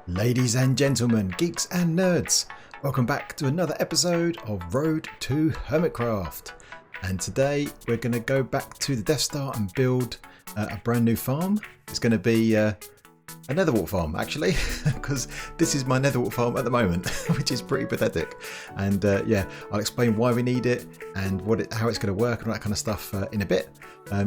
Ladies and gentlemen, geeks and nerds, welcome back to another episode of Road to HermitCraft. And today we're going to go back to the Death Star and build a brand new farm. It's going to be a Nether Wart farm, actually, because this is my Nether Wart farm at the moment, which is pretty pathetic. And yeah, I'll explain why we need it and how it's going to work and all that kind of stuff in a bit.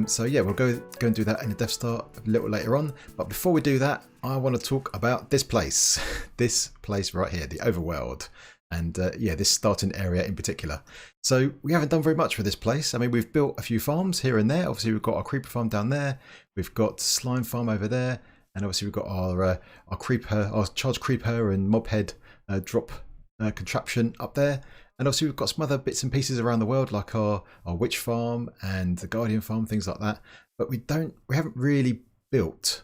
So yeah, we'll go and do that in the Death Star a little later on. But before we do that, I want to talk about this place right here, the Overworld. And yeah, this starting area in particular. So we haven't done very much with this place. I mean, we've built a few farms here and there. Obviously, we've got our creeper farm down there. We've got slime farm over there. And obviously we've got our charge creeper and mob head drop contraption up there. And obviously we've got some other bits and pieces around the world, like our witch farm and the guardian farm, things like that. But we haven't really built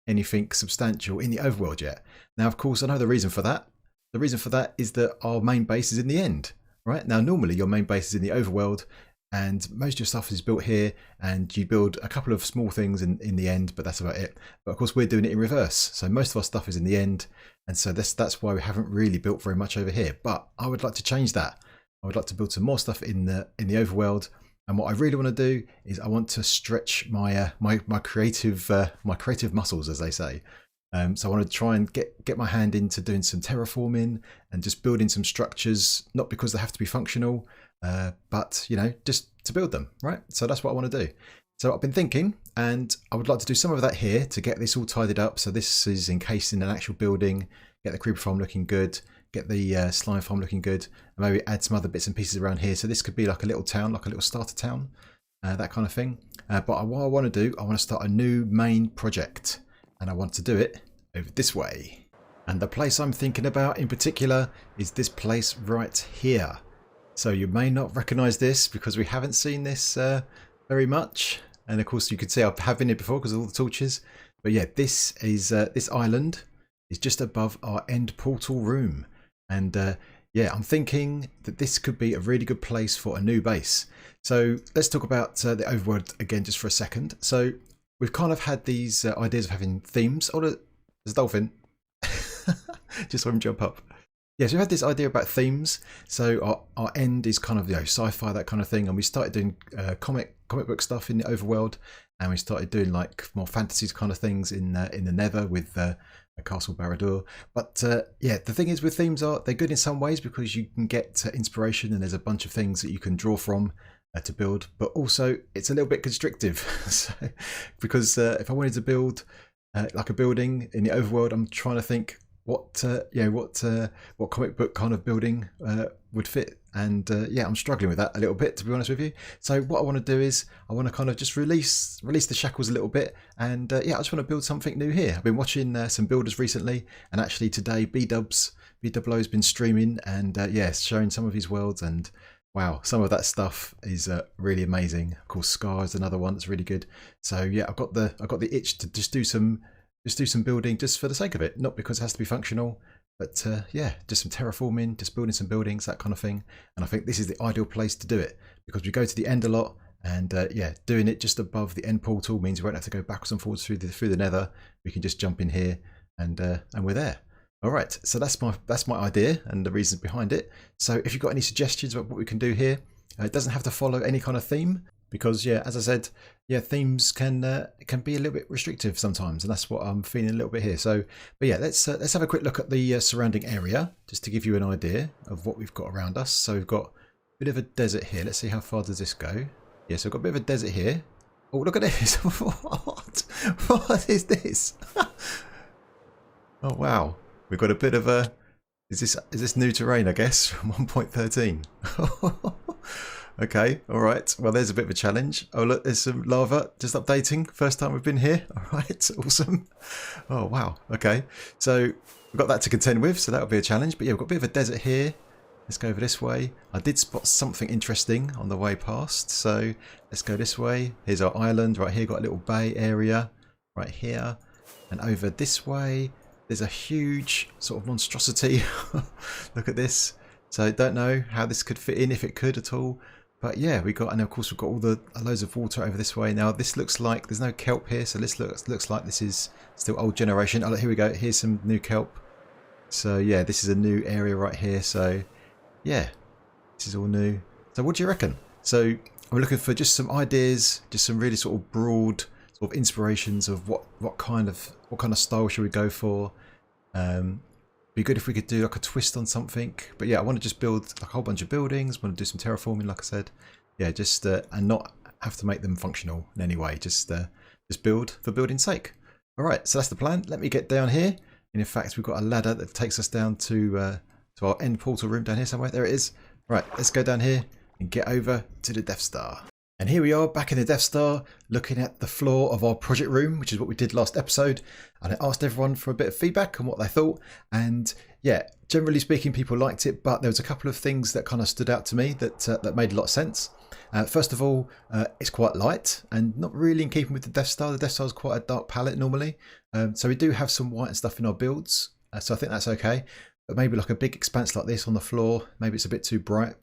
anything substantial in the overworld yet. Now, of course, I know the reason for that. The reason for that is that our main base is in the end, right? Now, normally your main base is in the overworld, and most of your stuff is built here, and you build a couple of small things in the end, but that's about it. But of course, we're doing it in reverse. So most of our stuff is in the end, and so that's why we haven't really built very much over here. But I would like to change that. I would like to build some more stuff in the overworld. And what I really want to do is I want to stretch my creative muscles, as they say. So I want to try and get my hand into doing some terraforming and just building some structures, not because they have to be functional, but you know, just to build them, right? So that's what I want to do. So I've been thinking, and I would like to do some of that here to get this all tidied up. So this is encased in an actual building, get the creeper farm looking good, get the slime farm looking good, and maybe add some other bits and pieces around here. So this could be like a little town, like a little starter town, that kind of thing. But what I want to do, I want to start a new main project, and I want to do it over this way. And the place I'm thinking about in particular is this place right here. So you may not recognize this because we haven't seen this very much. And of course you can see I have been here before because of all the torches. But yeah, this island is just above our end portal room. And yeah, I'm thinking that this could be a really good place for a new base. So let's talk about the overworld again just for a second. So we've kind of had these ideas of having themes. Oh, there's a dolphin. Just saw him jump up. Yeah, so we've had this idea about themes. So our end is kind of, you know, sci-fi, that kind of thing. And we started doing comic book stuff in the overworld. And we started doing like more fantasy kind of things in the Nether with a Castle Barad-dûr. But yeah, the thing is with themes, they're good in some ways because you can get inspiration and there's a bunch of things that you can draw from to build. But also it's a little bit constrictive. So, because if I wanted to build like a building in the overworld, I'm trying to think what comic book kind of building would fit, and yeah, I'm struggling with that a little bit, to be honest with you. So what I want to do is I want to kind of just release the shackles a little bit, and yeah, I just want to build something new here. I've been watching some builders recently, and actually today BWO has been streaming and yeah, showing some of his worlds, and wow, some of that stuff is really amazing. Of course, Scar is another one that's really good. So yeah, I've got the itch to just do some building just for the sake of it, not because it has to be functional, but yeah, just some terraforming, just building some buildings, that kind of thing. And I think this is the ideal place to do it because we go to the end a lot, and yeah, doing it just above the end portal means we won't have to go backwards and forwards through the Nether. We can just jump in here, and we're there. All right, so that's my idea and the reasons behind it. So if you've got any suggestions about what we can do here, it doesn't have to follow any kind of theme. Because yeah, as I said, yeah, themes can be a little bit restrictive sometimes, and that's what I'm feeling a little bit here. So, but yeah, let's have a quick look at the surrounding area just to give you an idea of what we've got around us. So we've got a bit of a desert here. Let's see how far does this go. Yeah, so we've got a bit of a desert here. Oh, look at this! What is this? Oh wow, we've got a bit of a. Is this new terrain? I guess from 1.13. Okay, all right. Well, there's a bit of a challenge. Oh, look, there's some lava just updating. First time we've been here. All right, awesome. Oh, wow. Okay, so we've got that to contend with, so that'll be a challenge. But yeah, we've got a bit of a desert here. Let's go over this way. I did spot something interesting on the way past, so let's go this way. Here's our island right here. Got a little bay area right here, and over this way, there's a huge sort of monstrosity. Look at this. So I don't know how this could fit in, if it could at all. But yeah, and of course we've got all the loads of water over this way. Now this looks like there's no kelp here, so this looks like this is still old generation. Oh, look, here we go. Here's some new kelp. So yeah, this is a new area right here. So yeah, this is all new. So what do you reckon? So I'm looking for just some ideas, just some really sort of broad sort of inspirations of what kind of style should we go for. Be good if we could do like a twist on something. But yeah, I want to just build like a whole bunch of buildings. Want to do some terraforming, like I said. Yeah, just and not have to make them functional in any way. Just build for building's sake. All right, so that's the plan. Let me get down here. And in fact, we've got a ladder that takes us down to our end portal room down here somewhere. There it is. Right, let's go down here and get over to the Death Star. And here we are back in the Death Star, looking at the floor of our project room, which is what we did last episode. And I asked everyone for a bit of feedback on what they thought. And yeah, generally speaking, people liked it, but there was a couple of things that kind of stood out to me that made a lot of sense. First of all, it's quite light and not really in keeping with the Death Star. The Death Star is quite a dark palette normally. So we do have some white and stuff in our builds. So I think that's okay. But maybe like a big expanse like this on the floor, maybe it's a bit too bright.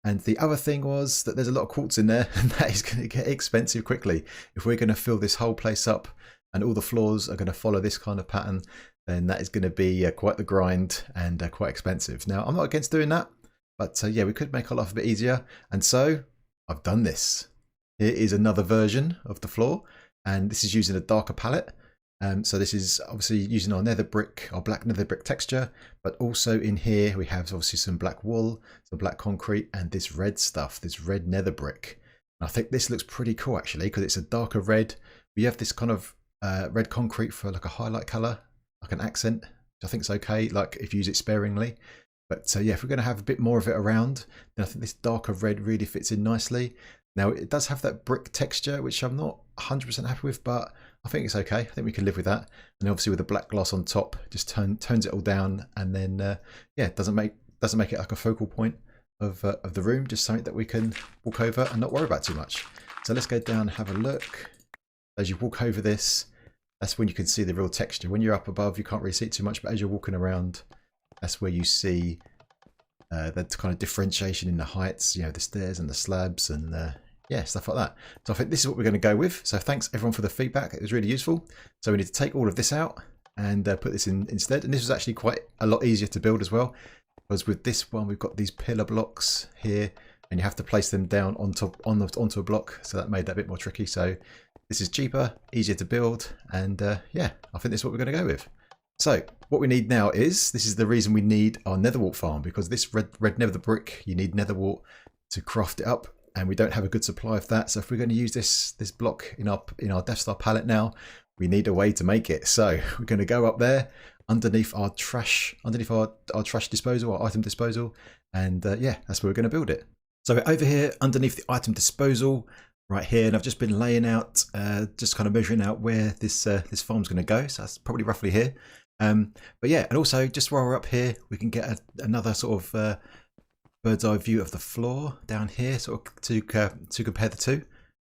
And the other thing was that there's a lot of quartz in there, and that is going to get expensive quickly. If we're going to fill this whole place up and all the floors are going to follow this kind of pattern, then that is going to be quite the grind and quite expensive. Now, I'm not against doing that, but yeah, we could make our life a bit easier. And so I've done this. Here is another version of the floor, and this is using a darker palette. So this is obviously using our nether brick, our black nether brick texture, but also in here we have obviously some black wool, some black concrete, and this red stuff, this red nether brick. And I think this looks pretty cool actually, because it's a darker red. We have this kind of red concrete for like a highlight color, like an accent, which I think is okay, like if you use it sparingly. But yeah, if we're going to have a bit more of it around, then I think this darker red really fits in nicely. Now it does have that brick texture, which I'm not 100% happy with, but I think it's okay. I think we can live with that. And obviously with the black gloss on top, just tones it all down, and then yeah, doesn't make it like a focal point of the room. Just something that we can walk over and not worry about too much. So let's go down and have a look. As you walk over this, that's when you can see the real texture. When you're up above, you can't really see it too much, but as you're walking around, that's where you see that kind of differentiation in the heights. You know, the stairs and the slabs and yeah, stuff like that. So I think this is what we're going to go with. So thanks everyone for the feedback. It was really useful. So we need to take all of this out and put this in instead. And this was actually quite a lot easier to build as well, because with this one we've got these pillar blocks here, and you have to place them down onto a block. So that made that a bit more tricky. So this is cheaper, easier to build, and yeah, I think this is what we're going to go with. So what we need now is, this is the reason we need our Nether Wart farm, because this red nether brick, you need Nether Wart to craft it up. And we don't have a good supply of that. So if we're going to use this block in our Death Star palette now, we need a way to make it. So we're going to go up there underneath our trash disposal, our item disposal, and yeah, that's where we're going to build it. So we're over here underneath the item disposal right here, and I've just been laying out, just kind of measuring out where this farm's going to go. So that's probably roughly here. But yeah, and also just while we're up here, we can get another sort of bird's eye view of the floor down here, sort of to compare the two.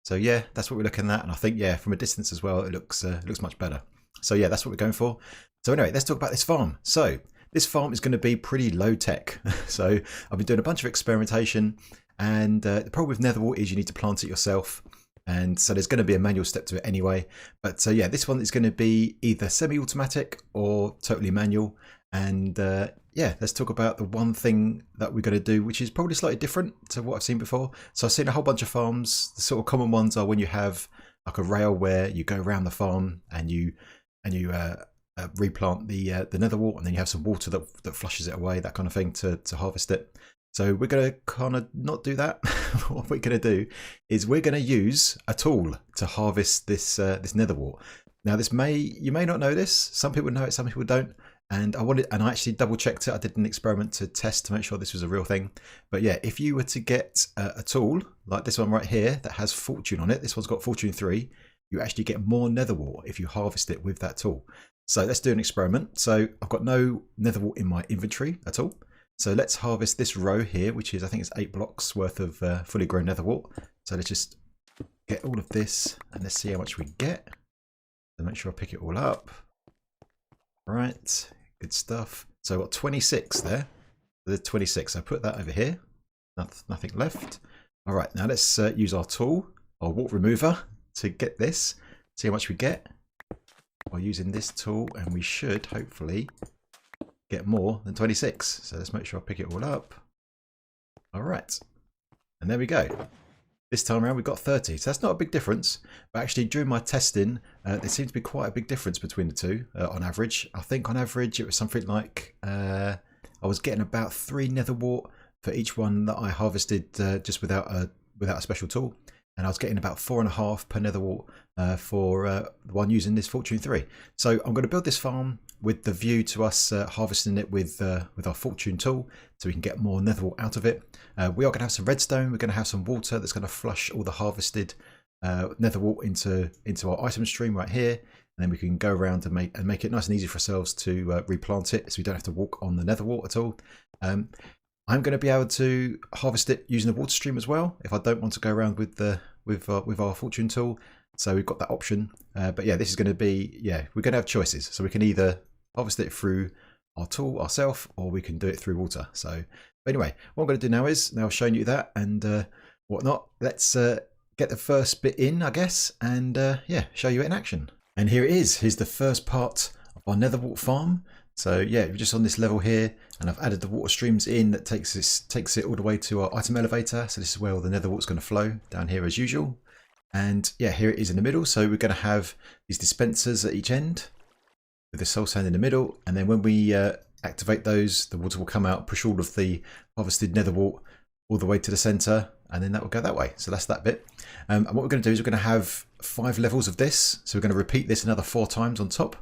So yeah, that's what we're looking at, and I think yeah, from a distance as well, it looks much better. So yeah, that's what we're going for. So anyway, let's talk about this farm. So this farm is going to be pretty low tech. So I've been doing a bunch of experimentation, and the problem with Nether Wart is you need to plant it yourself, and so there's going to be a manual step to it anyway. But so yeah, this one is going to be either semi-automatic or totally manual. And yeah, let's talk about the one thing that we're going to do, which is probably slightly different to what I've seen before. So I've seen a whole bunch of farms. The sort of common ones are when you have like a rail where you go around the farm and you replant the Nether Wart, and then you have some water that flushes it away, that kind of thing, to harvest it. So we're going to kind of not do that. What we're going to do is we're going to use a tool to harvest this Nether Wart. Now you may not know this. Some people know it, some people don't. And I actually double checked it. I did an experiment to test to make sure this was a real thing. But yeah, if you were to get a tool like this one right here that has fortune on it, this one's got fortune 3, you actually get more Nether Wart if you harvest it with that tool. So let's do an experiment. So I've got no Nether Wart in my inventory at all. So let's harvest this row here, which is, I think it's 8 blocks worth of fully grown Nether Wart. So let's just get all of this and let's see how much we get. So make sure I pick it all up. Right, good stuff. So I've got 26 there. The 26. I put that over here. Nothing left. All right, now let's use our tool, our wart remover, to get this. See how much we get by using this tool, and we should hopefully get more than 26. So let's make sure I pick it all up. All right. And there we go. This time around we've got 30. So that's not a big difference. But actually during my testing, there seemed to be quite a big difference between the two on average. I think on average it was something like I was getting about 3 Nether Wart for each one that I harvested just without a special tool. And I was getting about 4.5 per Nether Wart for the one using this Fortune 3. So I'm going to build this farm with the view to us harvesting it with our Fortune tool, so we can get more Nether Wart out of it. We are going to have some redstone. We're going to have some water that's going to flush all the harvested Nether Wart into our item stream right here, and then we can go around and make it nice and easy for ourselves to replant it, so we don't have to walk on the Nether Wart at all. I'm going to be able to harvest it using the water stream as well if I don't want to go around with our Fortune tool. So we've got that option. But yeah, this is going to be, we're going to have choices. So we can either harvest it through our tool ourselves, or we can do it through water. So anyway, what I'm going to do now is, now I've shown you that and whatnot, let's get the first bit in, I guess, and show you it in action. And here it is. Here's the first part of our Nether Wart farm. So yeah, we're just on this level here, and I've added the water streams in that takes it all the way to our item elevator. So this is where all the Nether Wart's going to flow down here as usual. And yeah, here it is in the middle. So we're going to have these dispensers at each end with the soul sand in the middle. And then when we activate those, the water will come out, push all of the harvested Nether Wart all the way to the center, and then that will go that way. So that's that bit. And what we're going to do is we're going to have 5 levels of this. So we're going to repeat this another 4 times on top.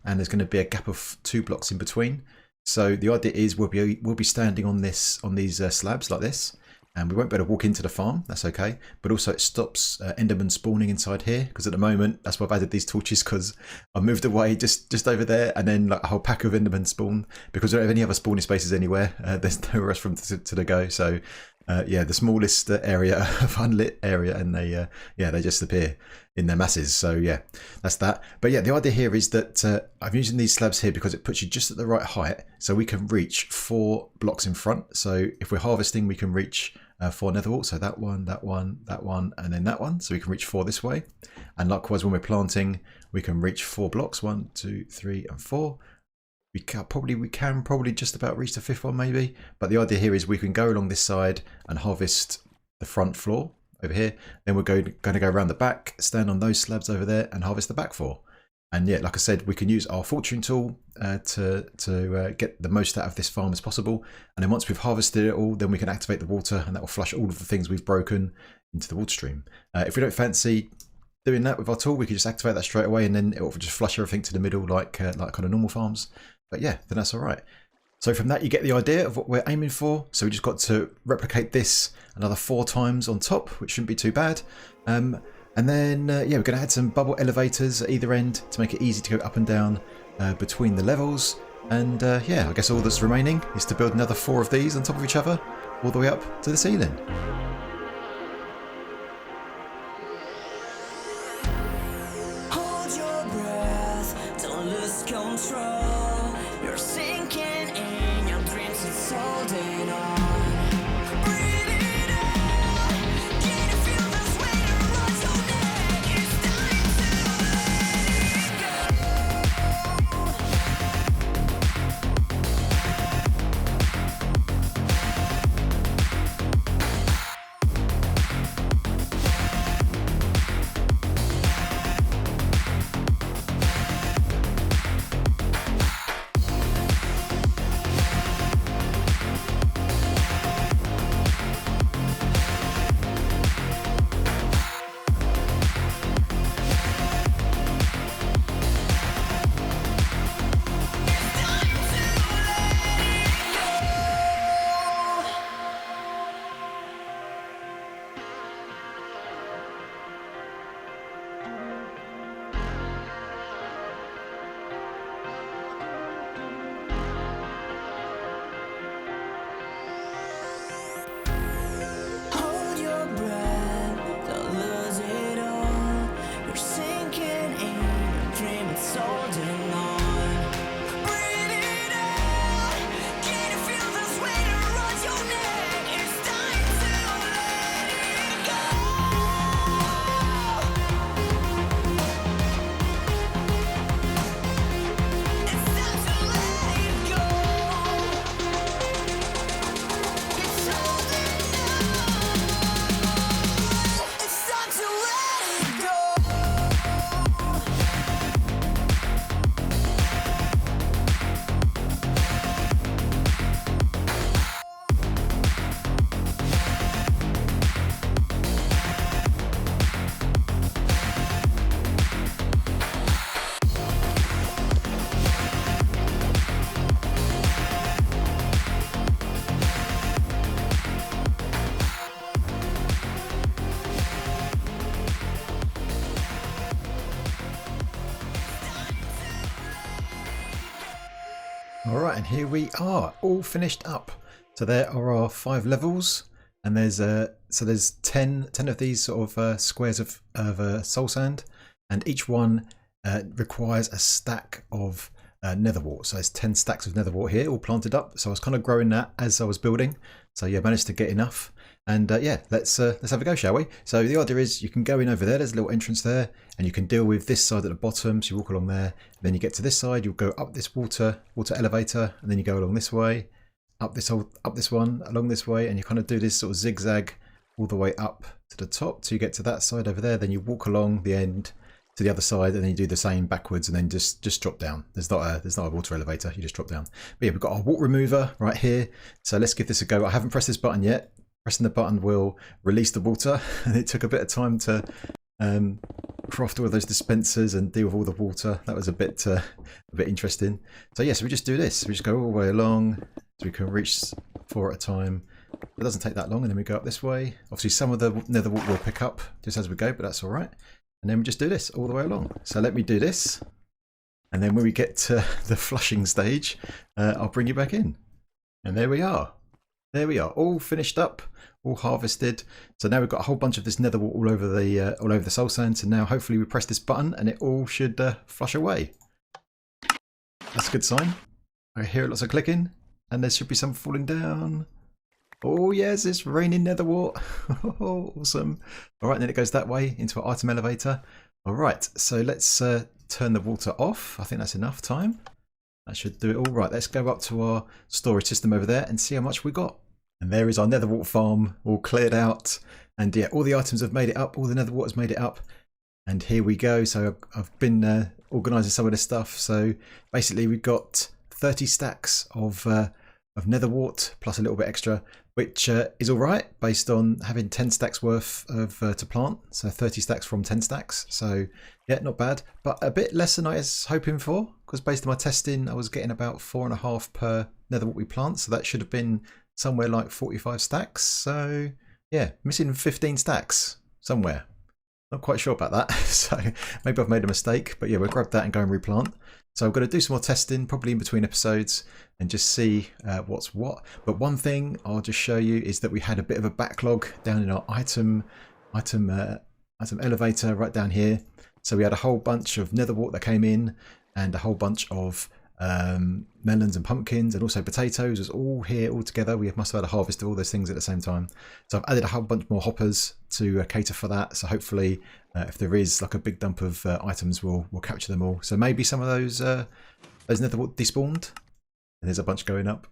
And there's going to be a gap of 2 blocks in between. So the idea is we'll be standing on these slabs like this, and we won't be able to walk into the farm. That's okay, but also it stops Enderman spawning inside here, because at the moment that's why I've added these torches, because I moved away just over there, and then like a whole pack of Endermen spawn because we don't have any other spawning spaces anywhere. There's nowhere else for them to go. So yeah, the smallest area of unlit area, and they just appear in their masses. So yeah, that's that. But yeah, the idea here is that I'm using these slabs here because it puts you just at the right height, so we can reach 4 blocks in front. So if we're harvesting, we can reach 4 Nether Wart. So that one, that one, that one, and then that one. So we can reach 4 this way. And likewise, when we're planting, we can reach 4 blocks. 1, 2, 3, and 4. We can probably just about reach the 5th one maybe. But the idea here is we can go along this side and harvest the front floor over here. Then we're going to go around the back, stand on those slabs over there, and harvest the back 4. And yeah, like I said, we can use our fortune tool to get the most out of this farm as possible. And then once we've harvested it all, then we can activate the water, and that will flush all of the things we've broken into the water stream. If we don't fancy doing that with our tool, we can just activate that straight away, and then it will just flush everything to the middle like kind of normal farms. But yeah, then that's all right. So from that, you get the idea of what we're aiming for. So we just got to replicate this another 4 times on top, which shouldn't be too bad. And then, yeah, we're going to add some bubble elevators at either end to make it easy to go up and down between the levels. And yeah, I guess all that's remaining is to build another 4 of these on top of each other, all the way up to the ceiling. Hold your breath, don't lose control. You're sinking in your dreams, it's holding on. Breathe it out. Can you feel this weight around your neck? It's time to let it go. here we are, all finished up. So there are our 5 levels, and there's 10 of these sort of squares of soul sand, and each one requires a stack of Nether Wart. So there's 10 stacks of Nether Wart here, all planted up. So I was kind of growing that as I was building. So yeah, managed to get enough. And yeah, let's have a go, shall we? So the idea is you can go in over there. There's a little entrance there, and you can deal with this side at the bottom. So you walk along there, and then you get to this side. You'll go up this water elevator, and then you go along this way, up this one, along this way, and you kind of do this sort of zigzag all the way up to the top till you get to that side over there. Then you walk along the end to the other side, and then you do the same backwards, and then just drop down. There's not a water elevator. You just drop down. But yeah, we've got our wart remover right here. So let's give this a go. I haven't pressed this button yet. Pressing the button will release the water, and it took a bit of time to craft all of those dispensers and deal with all the water. That was a bit interesting. So yes, we just do this. We just go all the way along, so we can reach 4 at a time. It doesn't take that long, and then we go up this way. Obviously, some of the Nether Wart will pick up just as we go, but that's all right. And then we just do this all the way along. So let me do this, and then when we get to the flushing stage, I'll bring you back in. And there we are. There we are, all finished up, all harvested. So now we've got a whole bunch of this Nether Wart all over the soul sand. So now hopefully we press this button and it all should flush away. That's a good sign. I hear lots of clicking, and there should be some falling down. Oh yes, it's raining Nether Wart. Awesome. All right, then it goes that way into our item elevator. All right, so let's turn the water off. I think that's enough time. That should do it all. Right, let's go up to our storage system over there and see how much we got. And there is our Nether Wart farm all cleared out. And yeah, all the items have made it up. All the Nether Wart has made it up. And here we go. So I've been organising some of this stuff. So basically we've got 30 stacks of Nether Wart plus a little bit extra, which is all right based on having 10 stacks worth of to plant. So 30 stacks from 10 stacks. So yeah, not bad, but a bit less than I was hoping for, because based on my testing, I was getting about 4.5 per Nether Wart we plant. So that should have been somewhere like 45 stacks. So yeah, missing 15 stacks somewhere. Not quite sure about that. So maybe I've made a mistake, but yeah, we'll grab that and go and replant. So I'm going to do some more testing, probably in between episodes, and just see what's what. But one thing I'll just show you is that we had a bit of a backlog down in our item elevator right down here. So we had a whole bunch of Nether Wart that came in, and a whole bunch of melons and pumpkins, and also potatoes. It was all here all together. We must have had a harvest of all those things at the same time. So I've added a whole bunch more hoppers to cater for that. So hopefully if there is like a big dump of items, we'll capture them all. So maybe some of those Nether Wart despawned, and there's a bunch going up.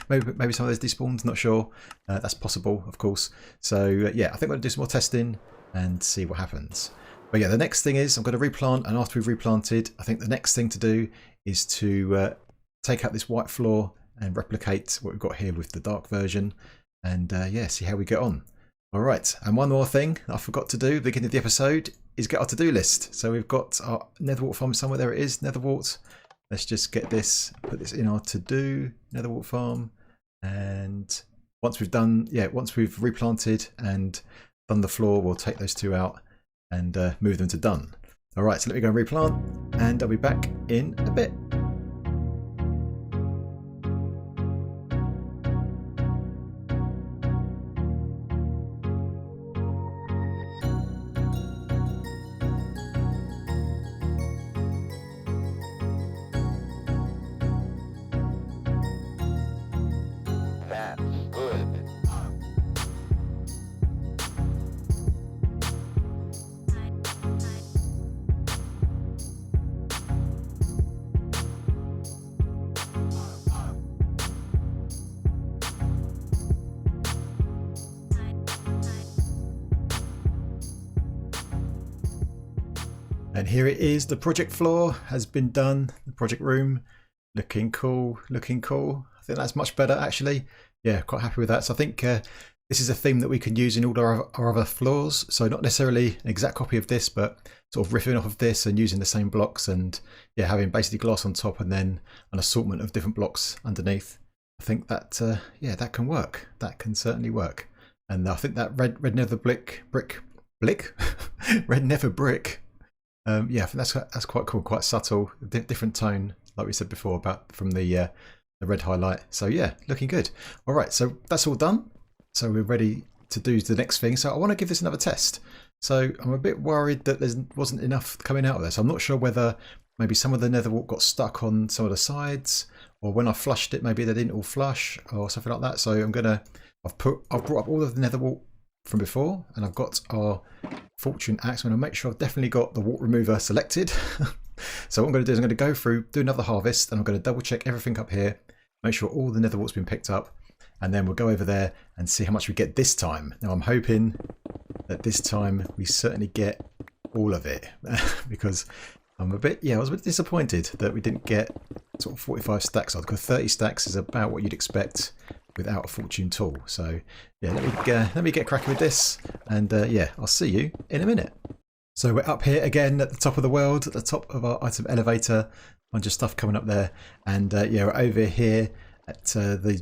maybe some of those despawned, not sure. That's possible, of course. So yeah, I think we'll do some more testing and see what happens. But yeah, the next thing is I'm going to replant, and after we've replanted, I think the next thing to do is to take out this white floor and replicate what we've got here with the dark version, and yeah, see how we get on. All right, and one more thing I forgot to do at the beginning of the episode is get our to-do list. So we've got our Nether Wart farm somewhere. There it is, Nether Wart. Let's just get this, put this in our to-do Nether Wart farm, and once we've replanted and done the floor, we'll take those 2 out and move them to done. All right, so let me go and replant, and I'll be back in a bit. That's good. And here it is. The project floor has been done. The project room, looking cool, looking cool. I think that's much better actually. Yeah, quite happy with that. So I think this is a theme that we can use in all our other floors. So not necessarily an exact copy of this, but sort of riffing off of this and using the same blocks, and yeah, having basically glass on top and then an assortment of different blocks underneath. I think that yeah, that can work. That can certainly work. And I think that red nether brick red nether brick. Yeah, I think that's quite cool, quite subtle, different tone, like we said before, about from the the red highlight. So yeah, looking good. All right, so that's all done. So we're ready to do the next thing. So I want to give this another test. So I'm a bit worried that there wasn't enough coming out of this. I'm not sure whether maybe some of the nether wart got stuck on some of the sides, or when I flushed it, maybe they didn't all flush or something like that. So I've brought up all of the nether wart from before, and I've got our fortune axe. I'm going to make sure I've definitely got the wart remover selected. So what I'm going to do is I'm going to go through, do another harvest, and I'm going to double check everything up here, make sure all the nether wart's been picked up, and then we'll go over there and see how much we get this time. Now I'm hoping that this time we certainly get all of it, because I was a bit disappointed that we didn't get sort of 45 stacks, because 30 stacks is about what you'd expect without a fortune tool. So yeah, let me get cracking with this, and yeah, I'll see you in a minute. So we're up here again at the top of the world, at the top of our item elevator. Bunch of stuff coming up there, and yeah, we're over here at the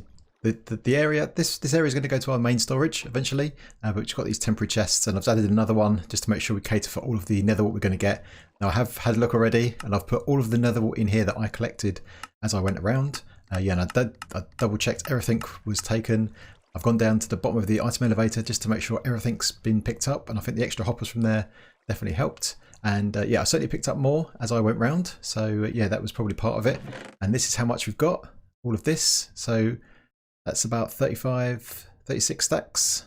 area. This area is going to go to our main storage eventually, but we've got these temporary chests, and I've added another one just to make sure we cater for all of the nether wart we're going to get. Now I have had a look already, and I've put all of the nether wart in here that I collected as I went around. Yeah, and I double checked everything was taken. I've gone down to the bottom of the item elevator just to make sure everything's been picked up, and I think the extra hoppers from there definitely helped. And yeah, I certainly picked up more as I went round. So yeah, that was probably part of it. And this is how much we've got, all of this. So that's about 35, 36 stacks,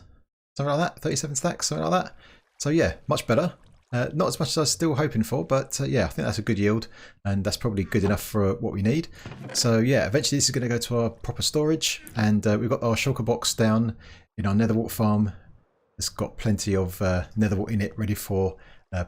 something like that, 37 stacks, something like that. So yeah, much better. Not as much as I was still hoping for, but yeah, I think that's a good yield, and that's probably good enough for what we need. So yeah, eventually this is going to go to our proper storage, and we've got our shulker box down in our nether wart farm. It's got plenty of nether wart in it, ready for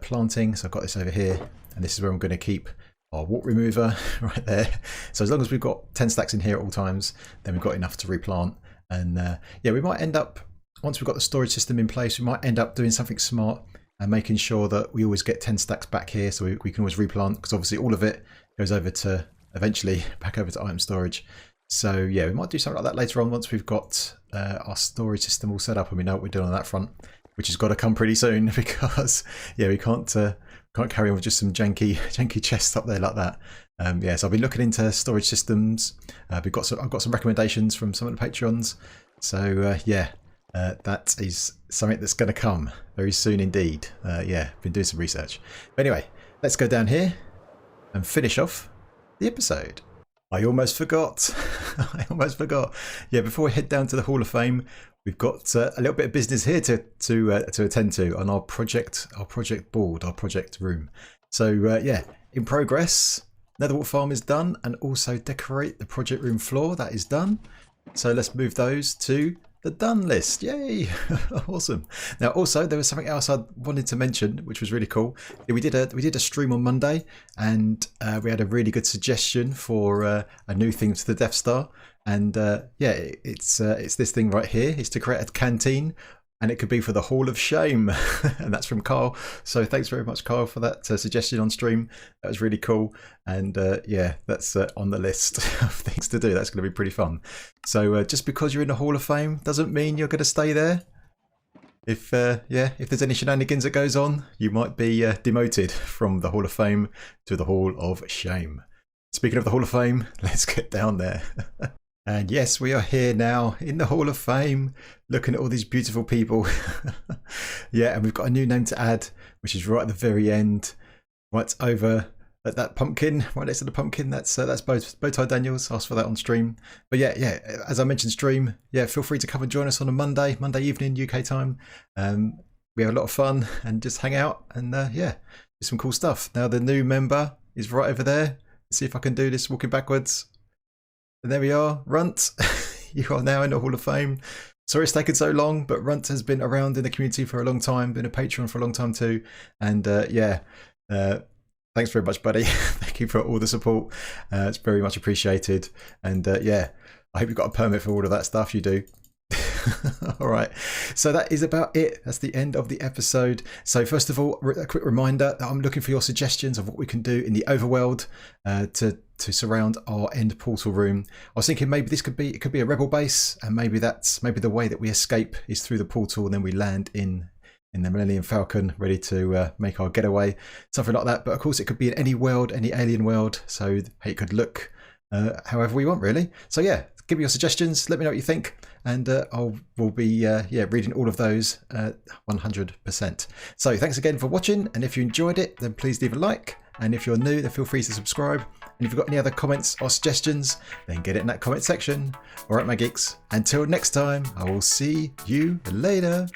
planting. So I've got this over here, and this is where I'm going to keep our wart remover right there. So as long as we've got 10 stacks in here at all times, then we've got enough to replant. And yeah, we might end up, once we've got the storage system in place, we might end up doing something smart and making sure that we always get 10 stacks back here, so we can always replant, because obviously all of it goes over to, eventually back over to item storage. So yeah, we might do something like that later on once we've got our storage system all set up and we know what we're doing on that front, which has got to come pretty soon, because yeah, we can't carry on with just some janky chests up there like that. Yeah, so I've been looking into storage systems. I've got some recommendations from some of the Patreons. So yeah, that is something that's going to come very soon indeed. Yeah, been doing some research. But anyway, let's go down here and finish off the episode. I almost forgot. I almost forgot. Yeah, before we head down to the Hall of Fame, we've got a little bit of business here to attend to on our project board, our project room. So yeah, in progress. Nether wart farm is done, and also decorate the project room floor. That is done. So let's move those to the done list. Yay! Awesome. Now also there was something else I wanted to mention, which was really cool. We did a stream on Monday, and we had a really good suggestion for a new thing to the Death Star. And yeah, it's this thing right here. It's to create a canteen, and it could be for the Hall of Shame. And that's from Carl. So thanks very much, Carl, for that suggestion on stream. That was really cool. And yeah, that's on the list of things to do. That's going to be pretty fun. So just because you're in the Hall of Fame doesn't mean you're going to stay there. If yeah, if there's any shenanigans that goes on, you might be demoted from the Hall of Fame to the Hall of Shame. Speaking of the Hall of Fame, let's get down there. And yes, we are here now in the Hall of Fame, looking at all these beautiful people. Yeah, and we've got a new name to add, which is right at the very end, right over at that pumpkin, right next to the pumpkin. That's Bowtie Daniels. Asked for that on stream. But yeah, as I mentioned, stream. Yeah, feel free to come and join us on a Monday evening UK time. We have a lot of fun and just hang out and yeah, do some cool stuff. Now the new member is right over there. Let's see if I can do this walking backwards. And there we are, Runt. You are now in the Hall of Fame. Sorry it's taken so long, but Runt has been around in the community for a long time, been a patron for a long time too. And yeah, thanks very much, buddy. Thank you for all the support. It's very much appreciated. And yeah, I hope you've got a permit for all of that stuff. You do. All right, so that is about it. That's the end of the episode. So first of all, a quick reminder that I'm looking for your suggestions of what we can do in the overworld to surround our end portal room. I was thinking maybe it could be a rebel base, and maybe the way that we escape is through the portal, and then we land in the Millennium Falcon, ready to make our getaway, something like that. But of course, it could be in any world, any alien world. So it could look however we want, really. So yeah, give me your suggestions. Let me know what you think, and we'll be reading all of those 100%. So thanks again for watching, and if you enjoyed it, then please leave a like. And if you're new, then feel free to subscribe. And if you've got any other comments or suggestions, then get it in that comment section. All right, my geeks. Until next time, I will see you later.